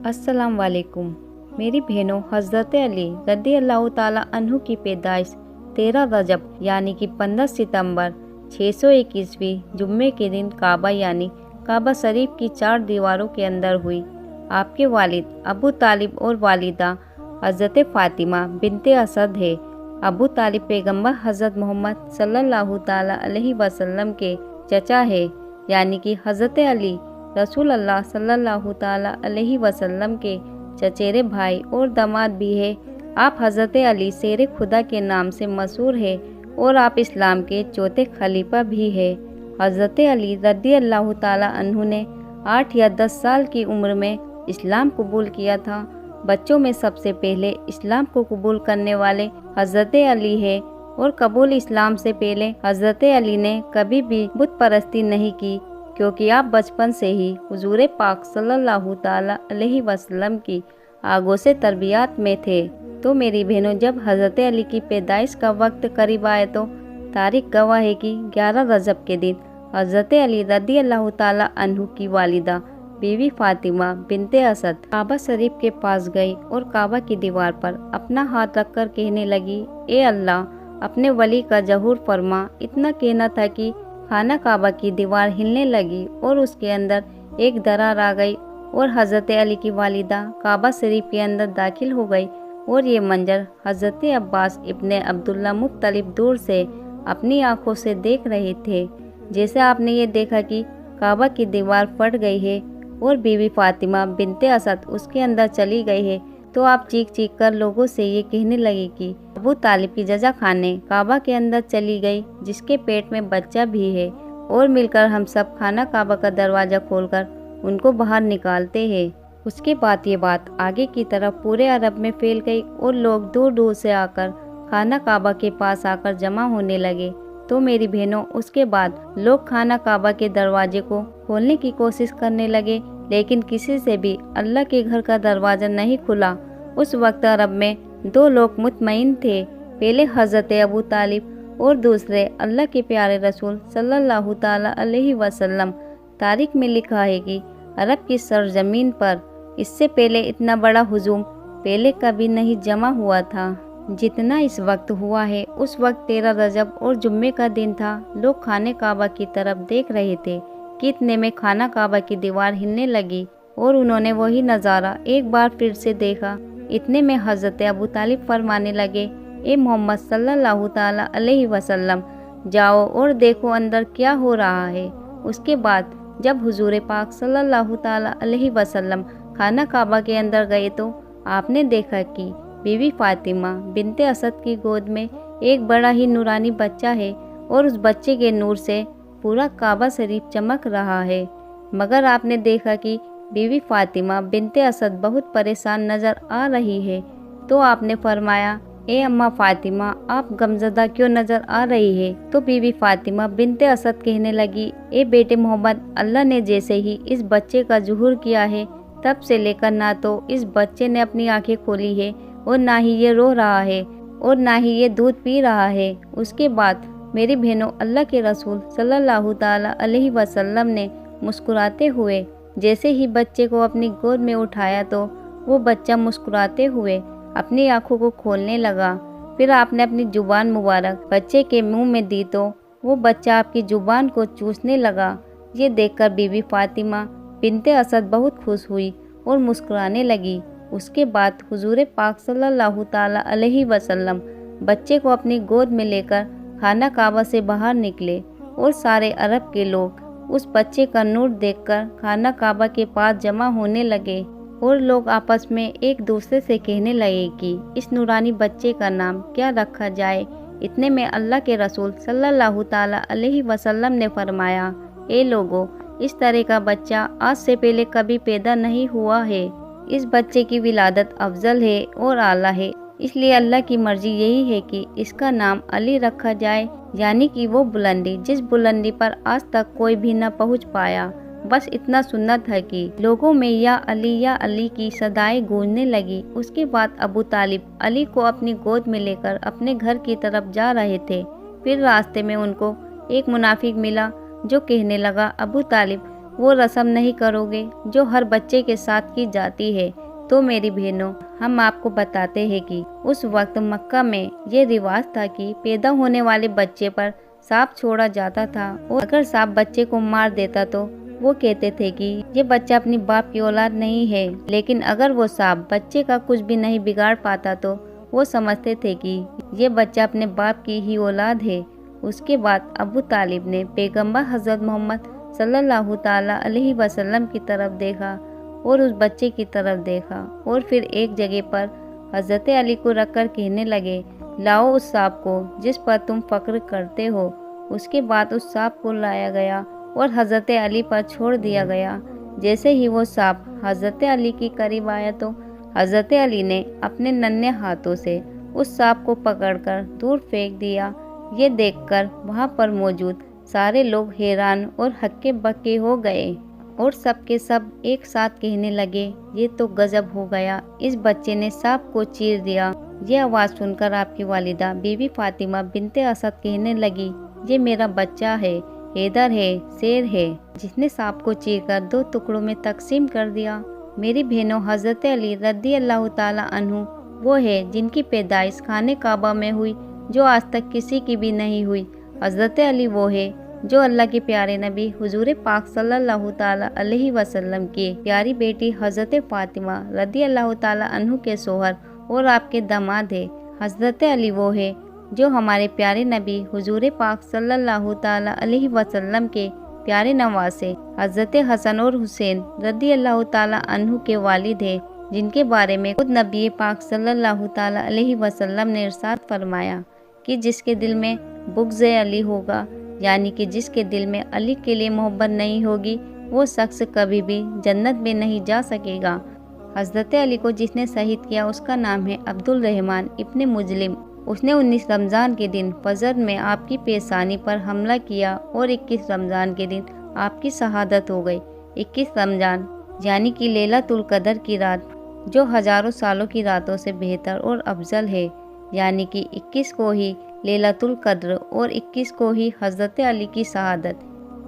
अस्सलाम वालेकुम। मेरी बहनों, हज़रत अली रज़ी अल्लाह ताला अन्हु की पैदाइश 13 रजब यानी कि 15 सितंबर 601 ईस्वी जुम्मे के दिन काबा यानी काबा शरीफ की 4 दीवारों के अंदर हुई। आपके वालिद अबू तालिब और वालिदा हज़रत फ़ातिमा बिनते असद है। अबू तालिब पैगंबर हज़रत मोहम्मद सल्लल्लाहु ताला अलैहि वसल्लम के चचा है, यानी कि हज़रत अली रसूल अल्लाह सल्लल्लाहु ताला अलैहि वसल्लम के चचेरे भाई और दामाद भी है। आप हज़रत अली शेर खुदा के नाम से मशहूर है और आप इस्लाम के चौथे खलीफा भी है। हज़रत अली रज़ी अल्लाह ताला अन्हु ने 8 या 10 साल की उम्र में इस्लाम कबूल किया था। बच्चों में सबसे पहले इस्लाम को कबूल करने वाले हज़रत अली है और कबूल इस्लाम से पहले हज़रत अली ने कभी भी बुत परस्ती नहीं की, क्योंकि आप बचपन से ही हुजूर पाक सल्लल्लाहु ताला अलैहि वसल्लम की आगों से तरबियत में थे। तो मेरी बहनों, जब हज़रत अली की पैदाइश का वक्त करीब आए तो तारीख गवाह है कि 11 रजब के दिन हज़रत अली रज़ी अल्लाह ताला अन्हु की वालिदा बीवी फ़ातिमा बिनते असद काबा शरीफ के पास गई और काबा की दीवार पर अपना हाथ रखकर कहने लगी, ए अल्लाह, अपने वली का ज़हूर फरमा। इतना कहना था कि खाना काबा की दीवार हिलने लगी और उसके अंदर एक दरार आ गई और हज़रत अली की वालिदा काबा शरीफ के अंदर दाखिल हो गई। और ये मंजर हज़रत अब्बास इब्ने अब्दुल्ला मुत्तलिब दूर से अपनी आंखों से देख रहे थे। जैसे आपने ये देखा कि काबा की दीवार फट गई है और बीवी फ़ातिमा बिनते असद उसके अंदर चली गई है, तो आप चीख चीख कर लोगों से ये कहने लगे कि अबू तालिब की जजा खाने काबा के अंदर चली गई, जिसके पेट में बच्चा भी है, और मिलकर हम सब खाना काबा का दरवाज़ा खोलकर उनको बाहर निकालते हैं। उसके बाद ये बात आगे की तरफ पूरे अरब में फैल गई और लोग दूर दूर से आकर खाना काबा के पास आकर जमा होने लगे। तो मेरी बहनों, उसके बाद लोग खाना काबा के दरवाजे को खोलने की कोशिश करने लगे, लेकिन किसी से भी अल्लाह के घर का दरवाज़ा नहीं खुला। उस वक्त अरब में 2 लोग मुतमईन थे, पहले हज़रत अबू तालिब और दूसरे अल्लाह के प्यारे रसूल सल्लल्लाहु ताला अलैहि वसल्लम। तारीख में लिखा है कि अरब की सरजमीन पर इससे पहले इतना बड़ा हुजूम पहले कभी नहीं जमा हुआ था जितना इस वक्त हुआ है। उस वक्त 13 रजब और जुम्मे का दिन था। लोग खाने काबा की तरफ देख रहे थे कि इतने में खाना काबा की दीवार हिलने लगी और उन्होंने वही नज़ारा एक बार फिर से देखा। इतने में हज़रत अबू तालिब फरमाने लगे, ए मोहम्मद सल्लल्लाहु ताला अलैहि वसल्लम, जाओ और देखो अंदर क्या हो रहा है। उसके बाद जब हुजूर पाक सल्लल्लाहु ताला अलैहि वसल्लम खाना काबा के अंदर गए तो आपने देखा कि बीवी फ़ातिमा बिनते असद की गोद में एक बड़ा ही नूरानी बच्चा है और उस बच्चे के नूर से पूरा काबा शरीफ चमक रहा है। मगर आपने देखा कि बीवी फ़ातिमा बिनते असद बहुत परेशान नज़र आ रही है। तो आपने फरमाया, ए अम्मा फ़ातिमा, आप गमज़दा क्यों नज़र आ रही है? तो बीवी फ़ातिमा बिनते असद कहने लगी, ए बेटे मोहम्मद, अल्लाह ने जैसे ही इस बच्चे का ज़ुहूर किया है तब से लेकर ना तो इस बच्चे ने अपनी आंखें खोली है और ना ही ये रो रहा है और ना ही ये दूध पी रहा है। उसके बाद मेरी बहनों, अल्लाह के रसूल सल्लल्लाहु ताला अलैहि वसल्लम ने मुस्कुराते हुए जैसे ही बच्चे को अपनी गोद में उठाया तो वो बच्चा मुस्कुराते हुए अपनी आंखों को खोलने लगा। फिर आपने अपनी जुबान मुबारक बच्चे के मुंह में दी तो वो बच्चा आपकी जुबान को चूसने लगा। ये देखकर बीवी फ़ातिमा बिनते असद बहुत खुश हुई और मुस्कुराने लगी। उसके बाद हुजूर पाक सल्लल्लाहु ताला अलैहि वसल्लम बच्चे को अपनी गोद में लेकर खाना काबा से बाहर निकले और सारे अरब के लोग उस बच्चे का नूर देखकर खाना काबा के पास जमा होने लगे और लोग आपस में एक दूसरे से कहने लगे कि इस नूरानी बच्चे का नाम क्या रखा जाए। इतने में अल्लाह के रसूल सल्लल्लाहु ताला अलैहि वसल्लम ने फरमाया, ए लोगों, इस तरह का बच्चा आज से पहले कभी पैदा नहीं हुआ है। इस बच्चे की विलादत अफजल है और आला है, इसलिए अल्लाह की मर्जी यही है कि इसका नाम अली रखा जाए, यानी कि वो बुलंदी जिस बुलंदी पर आज तक कोई भी न पहुंच पाया। बस इतना सुन्नत है कि लोगों में या अली की सदाएं गूंजने लगी। उसके बाद अबू तालिब अली को अपनी गोद में लेकर अपने घर की तरफ जा रहे थे। फिर रास्ते में उनको एक मुनाफिक मिला जो कहने लगा, अबू तालिब, वो रस्म नहीं करोगे जो हर बच्चे के साथ की जाती है? तो मेरी बहनों, हम आपको बताते हैं कि उस वक्त मक्का में ये रिवाज था कि पैदा होने वाले बच्चे पर सांप छोड़ा जाता था और अगर सांप बच्चे को मार देता तो वो कहते थे कि ये बच्चा अपनी बाप की औलाद नहीं है। लेकिन अगर वो सांप बच्चे का कुछ भी नहीं बिगाड़ पाता तो वो समझते थे कि ये बच्चा अपने बाप की ही औलाद है। उसके बाद अबू तालिब ने पैगंबर हज़रत मोहम्मद सल्लल्लाहु ताला अलैहि वसल्लम की तरफ देखा और उस बच्चे की तरफ देखा और फिर एक जगह पर हज़रत अली को रखकर कहने लगे, लाओ उस सांप को जिस पर तुम फक्र करते हो। उसके बाद उस सांप को लाया गया और हज़रत अली पर छोड़ दिया गया। जैसे ही वो सांप हज़रत अली के करीब आया तो हज़रत अली ने अपने नन्हे हाथों से उस सांप को पकड़कर दूर फेंक दिया। ये देखकर वहाँ पर मौजूद सारे लोग हैरान और हक्के बक्के हो गए और सब के सब एक साथ कहने लगे, ये तो गजब हो गया, इस बच्चे ने सांप को चीर दिया। ये आवाज़ सुनकर आपकी वालिदा बीबी फातिमा बिनते असद कहने लगी, ये मेरा बच्चा है, हैदर है, शेर है, जिसने सांप को चीरकर 2 टुकड़ों में तकसीम कर दिया। मेरी बहनों, हज़रत अली रज़ी अल्लाह ताला अन्हु वो है जिनकी पैदाइश खाने काबा में हुई जो आज तक किसी की भी नहीं हुई। हज़रत अली वो है जो अल्लाह के प्यारे नबी हुजूर पाक सल्लल्लाहु ताला अलैहि वसल्लम की प्यारी बेटी हज़रत फातिमा रज़ी अल्लाह ताला अन्हु के सोहर और आपके दामाद है। हज़रत अली वो है जो हमारे प्यारे नबी हुजूर पाक सल्लल्लाहु ताला अलैहि वसल्लम के प्यारे नवासे हज़रत हसन और हुसैन रज़ी अल्लाह ताला अन्हु के वालिद है, जिनके बारे में खुद नबी पाक सल्लल्लाहु ताला अलैहि वसल्लम ने इरशाद फरमाया कि जिसके दिल में बुग़्ज़ अली होगा, यानी कि जिसके दिल में अली के लिए मोहब्बत नहीं होगी, वो शख्स कभी भी जन्नत में नहीं जा सकेगा। हज़रत अली को जिसने शहीद किया उसका नाम है अब्दुल रहमान इब्ने मुजलिम। उसने 19 रमज़ान के दिन फजर में आपकी पेशानी पर हमला किया और 21 रमज़ान के दिन आपकी शहादत हो गई। 21 रमज़ान यानी कि लैलतुल क़द्र की रात, जो हज़ारों सालों की रातों से बेहतर और अफजल है, यानी कि 21 को ही लैलतुल क़द्र और 21 को ही हज़रत अली की शहादत,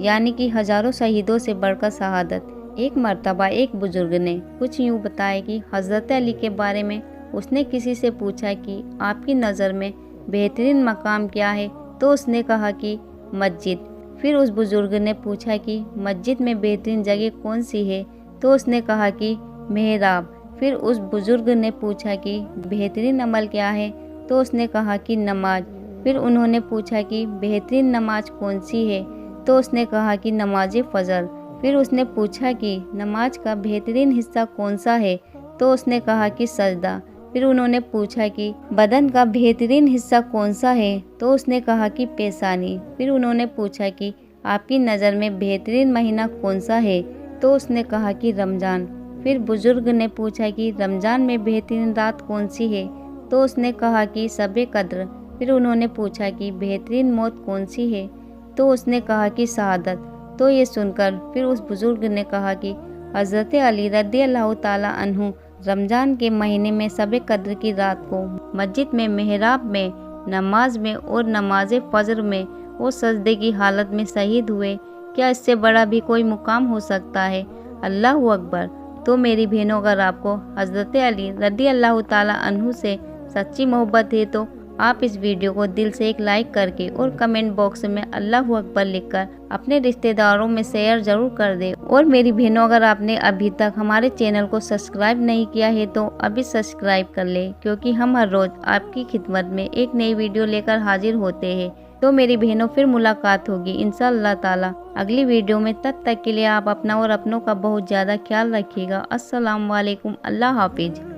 यानी कि हज़ारों शहीदों से बढ़कर शहादत। एक मर्तबा एक बुजुर्ग ने कुछ यूँ बताया कि हज़रत अली के बारे में उसने किसी से पूछा कि आपकी नज़र में बेहतरीन मकाम क्या है, तो उसने कहा कि मस्जिद। फिर उस बुजुर्ग ने पूछा कि मस्जिद में बेहतरीन जगह कौन सी है, तो उसने कहा कि मेहराब। फिर उस बुजुर्ग ने पूछा कि बेहतरीन अमल क्या है, तो उसने कहा कि नमाज। फिर उन्होंने पूछा कि बेहतरीन नमाज कौन सी है, तो उसने कहा कि नमाज फ़जर। फिर उसने पूछा कि नमाज का बेहतरीन हिस्सा कौन सा है, तो उसने कहा कि सजदा। फिर उन्होंने पूछा कि बदन का बेहतरीन हिस्सा कौन सा है, तो उसने कहा कि पेशानी। फिर उन्होंने पूछा कि आपकी नज़र में बेहतरीन महीना कौन सा है, तो उसने कहा कि रमज़ान। फिर बुजुर्ग ने पूछा कि रमज़ान में बेहतरीन रात कौन सी है, तो उसने कहा कि शब कद्र। फिर उन्होंने पूछा कि बेहतरीन मौत कौन सी है, तो उसने कहा कि शहादत। तो ये सुनकर फिर उस बुजुर्ग ने कहा कि हज़रत अली रज़ी अल्लाह ताला अन्हु रमज़ान के महीने में शब कद्र की रात को मस्जिद में मेहराब में नमाज में और नमाज फ़जर में वो सजदे की हालत में शहीद हुए। क्या इससे बड़ा भी कोई मुकाम हो सकता है? अल्लाहु अकबर। तो मेरी बहनों, अगर आपको हज़रत अली रज़ी अल्लाह ताला अन्हु से सच्ची मोहब्बत है तो आप इस वीडियो को दिल से एक लाइक करके और कमेंट बॉक्स में अल्लाहु अकबर लिखकर अपने रिश्तेदारों में शेयर ज़रूर कर दें। और मेरी बहनों, अगर आपने अभी तक हमारे चैनल को सब्सक्राइब नहीं किया है तो अभी सब्सक्राइब कर लें, क्योंकि हम हर रोज़ आपकी खिदमत में एक नई वीडियो लेकर हाजिर होते हैं। तो मेरी बहनों, फिर मुलाकात होगी इंशाअल्लाह ताला अगली वीडियो में। तब तक के लिए आप अपना और अपनों का बहुत ज़्यादा ख्याल रखिएगा। अस्सलाम वालेकुम, अल्लाह हाफिज़।